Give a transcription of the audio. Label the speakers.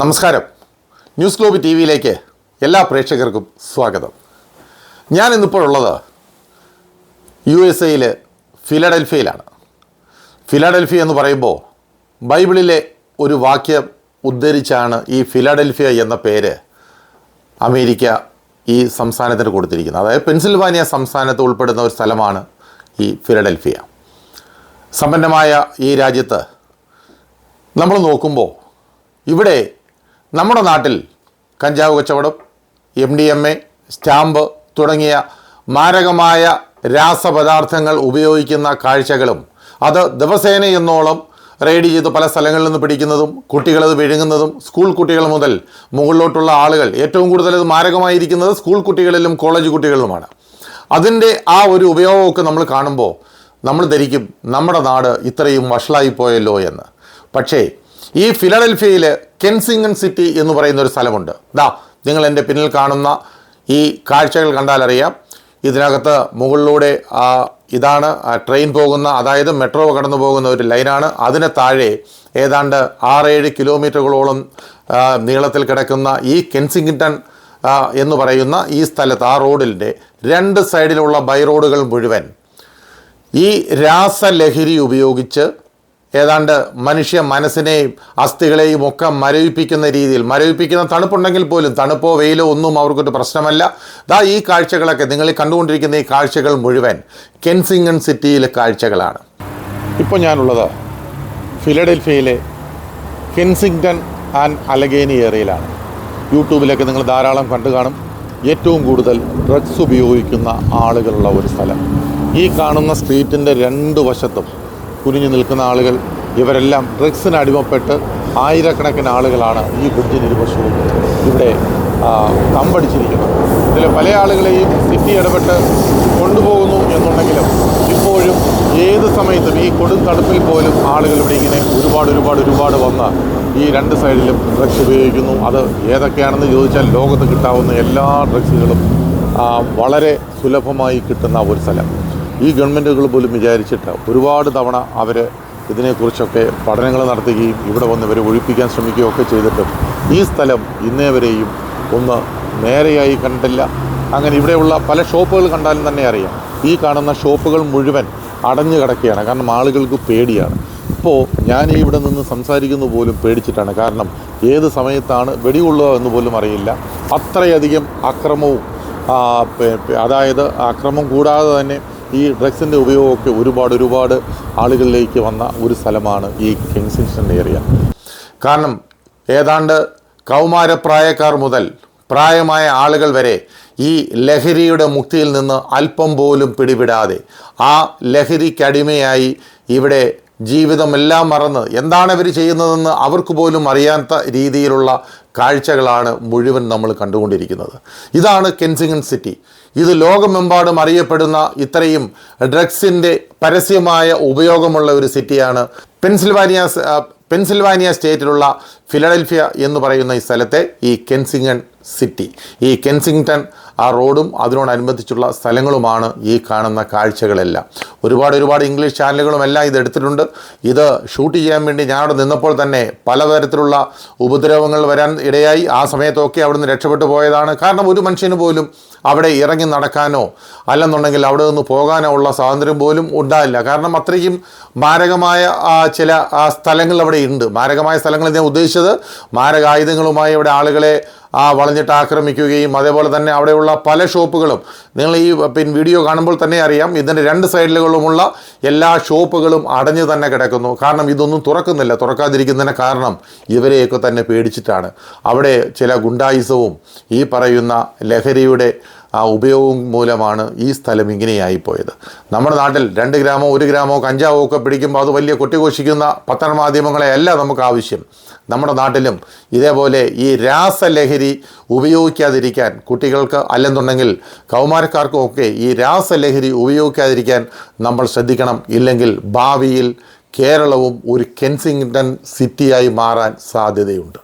Speaker 1: നമസ്കാരം. News globe T വിയിലേക്ക് എല്ലാ പ്രേക്ഷകർക്കും സ്വാഗതം. ഞാൻ ഇന്നിപ്പോഴുള്ളത് USA ഫിലഡൽഫിയയിലാണ്. ഫിലഡൽഫിയ എന്ന് പറയുമ്പോൾ ബൈബിളിലെ ഒരു വാക്യം ഉദ്ധരിച്ചാണ് ഈ ഫിലഡൽഫിയ എന്ന പേര് അമേരിക്ക ഈ സംസ്ഥാനത്തിന് കൊടുത്തിരിക്കുന്നത്. അതായത് പെൻസിൽവാനിയ സംസ്ഥാനത്ത് ഉൾപ്പെടുന്ന ഒരു സ്ഥലമാണ് ഈ ഫിലഡൽഫിയ. സമ്പന്നമായ ഈ രാജ്യത്ത് നമ്മൾ നോക്കുമ്പോൾ ഇവിടെ നമ്മുടെ നാട്ടിൽ കഞ്ചാവ് കച്ചവടം, MDMA, സ്റ്റാമ്പ് തുടങ്ങിയ മാരകമായ രാസപദാർത്ഥങ്ങൾ ഉപയോഗിക്കുന്ന കാഴ്ചകളും അത് ദിവസേന എന്നോളം റെയ്ഡ് ചെയ്ത് പല സ്ഥലങ്ങളിൽ നിന്ന് പിടിക്കുന്നതും കുട്ടികളത് വിഴുങ്ങുന്നതും സ്കൂൾ കുട്ടികൾ മുതൽ മുകളിലോട്ടുള്ള ആളുകൾ ഏറ്റവും കൂടുതൽ അത് മാരകമായിരിക്കുന്നത് സ്കൂൾ കുട്ടികളിലും കോളേജ് കുട്ടികളിലുമാണ്. അതിൻ്റെ ആ ഒരു ഉപയോഗമൊക്കെ നമ്മൾ കാണുമ്പോൾ നമ്മൾ ധരിക്കും നമ്മുടെ നാട് ഇത്രയും വഷളായിപ്പോയല്ലോ എന്ന്. പക്ഷേ ഈ ഫിലഡൽഫിയയിൽ കെൻസിംഗൺ സിറ്റി എന്ന് പറയുന്ന ഒരു സ്ഥലമുണ്ട്. നിങ്ങൾ എൻ്റെ പിന്നിൽ കാണുന്ന ഈ കാഴ്ചകൾ കണ്ടാലറിയാം. ഇതിനകത്ത് മുകളിലൂടെ ഇതാണ് ട്രെയിൻ പോകുന്ന, അതായത് മെട്രോ കടന്നു പോകുന്ന ഒരു ലൈനാണ്. അതിന് താഴെ ഏതാണ്ട് 6-7 കിലോമീറ്ററുകളോളം നീളത്തിൽ കിടക്കുന്ന ഈ കെൻസിംഗ്ടൺ എന്ന് പറയുന്ന ഈ സ്ഥലത്ത് ആ റോഡിൻ്റെ 2 സൈഡിലുള്ള ബൈ റോഡുകൾ മുഴുവൻ ഈ രാസലഹരി ഉപയോഗിച്ച് ഏതാണ്ട് മനുഷ്യ മനസ്സിനെയും അസ്ഥികളെയും ഒക്കെ മരവിപ്പിക്കുന്ന തണുപ്പുണ്ടെങ്കിൽ പോലും തണുപ്പോ വെയിലോ ഒന്നും അവർക്കൊരു പ്രശ്നമല്ല. ഈ കാഴ്ചകളൊക്കെ നിങ്ങൾ കണ്ടുകൊണ്ടിരിക്കുന്ന ഈ കാഴ്ചകൾ മുഴുവൻ കെൻസിംഗൺ സിറ്റിയിലെ കാഴ്ചകളാണ്. ഇപ്പോൾ ഞാനുള്ളത് ഫിലഡൽഫിയയിലെ കെൻസിംഗ്ടൺ ആൻഡ് അലഗേനി ഏരിയയിലാണ്. യൂട്യൂബിലൊക്കെ നിങ്ങൾ ധാരാളം കണ്ടു കാണും. ഏറ്റവും കൂടുതൽ ഡ്രഗ്സ് ഉപയോഗിക്കുന്ന ആളുകളുള്ള ഒരു സ്ഥലം. ഈ കാണുന്ന സ്ട്രീറ്റിൻ്റെ 2 വശത്തും കുനിഞ്ഞു നിൽക്കുന്ന ആളുകൾ, ഇവരെല്ലാം ഡ്രഗ്സിന് അടിമപ്പെട്ട് ആയിരക്കണക്കിന് ആളുകളാണ് ഈ ബ്രിഡ്ജിന് ഇരുവശവും ഇവിടെ തമ്പടിച്ചിരിക്കുന്നത്. ഇതിൽ പല ആളുകളെയും സിറ്റി ഇടപെട്ട് കൊണ്ടുപോകുന്നു എന്നുണ്ടെങ്കിലും ഇപ്പോഴും ഏത് സമയത്തും ഈ കൊടും തണുപ്പിൽ പോലും ആളുകൾ ഇവിടെ ഇങ്ങനെ ഒരുപാട് വന്ന് ഈ 2 സൈഡിലും ഡ്രഗ്സ് ഉപയോഗിക്കുന്നു. അത് ഏതൊക്കെയാണെന്ന് ചോദിച്ചാൽ ലോകത്ത് കിട്ടാവുന്ന എല്ലാ ഡ്രഗ്സുകളും വളരെ സുലഭമായി കിട്ടുന്ന ഒരു സ്ഥലം. ഈ ഗവൺമെൻറ്റുകൾ പോലും വിചാരിച്ചിട്ട് ഒരുപാട് തവണ അവർ ഇതിനെക്കുറിച്ചൊക്കെ പഠനങ്ങൾ നടത്തുകയും ഇവിടെ വന്ന് ഇവരെ ഒഴിപ്പിക്കാൻ ശ്രമിക്കുകയൊക്കെ ചെയ്തിട്ടും ഈ സ്ഥലം ഇന്നേ വരെയും ഒന്ന് നേരെയായി കണ്ടില്ല. അങ്ങനെ ഇവിടെയുള്ള പല ഷോപ്പുകൾ കണ്ടാലും തന്നെ അറിയാം, ഈ കാണുന്ന ഷോപ്പുകൾ മുഴുവൻ അടഞ്ഞു കിടക്കുകയാണ്. കാരണം ആളുകൾക്ക് പേടിയാണ്. ഇപ്പോൾ ഞാൻ ഇവിടെ നിന്ന് സംസാരിക്കുന്ന പോലും പേടിച്ചിട്ടാണ്. കാരണം ഏത് സമയത്താണ് വെടികൊള്ളുക എന്ന് പോലും അറിയില്ല. അത്രയധികം അക്രമവും അതായത് അക്രമം കൂടാതെ തന്നെ ഈ ഡ്രഗ്സിൻ്റെ ഉപയോഗമൊക്കെ ഒരുപാട് ആളുകളിലേക്ക് വന്ന ഒരു സ്ഥലമാണ് ഈ കെൻസിംഗ്ടൺ ഏരിയ. കാരണം ഏതാണ്ട് കൗമാരപ്രായക്കാർ മുതൽ പ്രായമായ ആളുകൾ വരെ ഈ ലഹരിയുടെ മുക്തിയിൽ നിന്ന് അല്പം പോലും പിടിവിടാതെ ആ ലഹരിക്കടിമയായി ഇവിടെ ജീവിതമെല്ലാം മറന്ന് എന്താണ് ഇവർ ചെയ്യുന്നതെന്ന് അവർക്ക് പോലും അറിയാത്ത രീതിയിലുള്ള കാഴ്ചകളാണ് മുഴുവൻ നമ്മൾ കണ്ടുകൊണ്ടിരിക്കുന്നത്. ഇതാണ് കെൻസിംഗൺ സിറ്റി. ഇത് ലോകമെമ്പാടും അറിയപ്പെടുന്ന ഇത്രയും ഡ്രഗ്സിൻ്റെ പരസ്യമായ ഉപയോഗമുള്ള ഒരു സിറ്റിയാണ് പെൻസിൽവാനിയ സ്റ്റേറ്റിലുള്ള ഫിലഡൽഫിയ എന്ന് പറയുന്ന ഈ സ്ഥലത്തെ ഈ കെൻസിംഗൺ സിറ്റി. ഈ കെൻസിംഗ്ടൺ റോഡും അതിനോടനുബന്ധിച്ചുള്ള സ്ഥലങ്ങളുമാണ് ഈ കാണുന്ന കാഴ്ചകളെല്ലാം. ഒരുപാട് ഇംഗ്ലീഷ് ചാനലുകളും എല്ലാം ഇതെടുത്തിട്ടുണ്ട്. ഇത് ഷൂട്ട് ചെയ്യാൻ വേണ്ടി ഞാനവിടെ നിന്നപ്പോൾ തന്നെ പലതരത്തിലുള്ള ഉപദ്രവങ്ങൾ വരാൻ ഇടയായി. ആ സമയത്തൊക്കെ അവിടുന്ന് രക്ഷപ്പെട്ടു പോയതാണ്. കാരണം ഒരു മനുഷ്യന് പോലും അവിടെ ഇറങ്ങി നടക്കാനോ അല്ലെന്നുണ്ടെങ്കിൽ അവിടെ നിന്ന് പോകാനോ ഉള്ള സ്വാതന്ത്ര്യം പോലും ഉണ്ടായില്ല. കാരണം അത്രയും മാരകമായ ചില സ്ഥലങ്ങൾ അവിടെ ഉണ്ട്. മാരകമായ സ്ഥലങ്ങൾ ഞാൻ ഉദ്ദേശിച്ചത് മാരകായുധങ്ങളുമായി അവിടെ ആളുകളെ വളഞ്ഞിട്ട് ആക്രമിക്കുകയും അതേപോലെ തന്നെ അവിടെയുള്ള പല ഷോപ്പുകളും നിങ്ങൾ ഈ വീഡിയോ കാണുമ്പോൾ തന്നെ അറിയാം. ഇതിൻ്റെ 2 സൈഡിലുകളുമുള്ള എല്ലാ ഷോപ്പുകളും അടഞ്ഞു തന്നെ കിടക്കുന്നു. കാരണം ഇതൊന്നും തുറക്കുന്നില്ല. തുറക്കാതിരിക്കുന്നതിന് കാരണം ഇവരെയൊക്കെ തന്നെ പേടിച്ചിട്ടാണ്. അവിടെ ചില ഗുണ്ടായിസവും ഈ പറയുന്ന ലഹരിയുടെ ഉപയോഗം മൂലമാണ് ഈ സ്ഥലം ഇങ്ങനെയായിപ്പോയത്. നമ്മുടെ നാട്ടിൽ 2 ഗ്രാമോ 1 ഗ്രാമോ കഞ്ചാവോ ഒക്കെ പിടിക്കുമ്പോൾ അത് വലിയ കൊട്ടിഘോഷിക്കുന്ന പത്രമാധ്യമങ്ങളെ അല്ല നമുക്ക് ആവശ്യം. നമ്മുടെ നാട്ടിലും ഇതേപോലെ ഈ രാസലഹരി ഉപയോഗിക്കാതിരിക്കാൻ കുട്ടികൾക്ക് അല്ലെന്നുണ്ടെങ്കിൽ കൗമാരക്കാർക്കും ഒക്കെ ഈ രാസലഹരി ഉപയോഗിക്കാതിരിക്കാൻ നമ്മൾ ശ്രദ്ധിക്കണം. ഇല്ലെങ്കിൽ ഭാവിയിൽ കേരളവും ഒരു കെൻസിംഗ്ടൺ സിറ്റിയായി മാറാൻ സാധ്യതയുണ്ട്.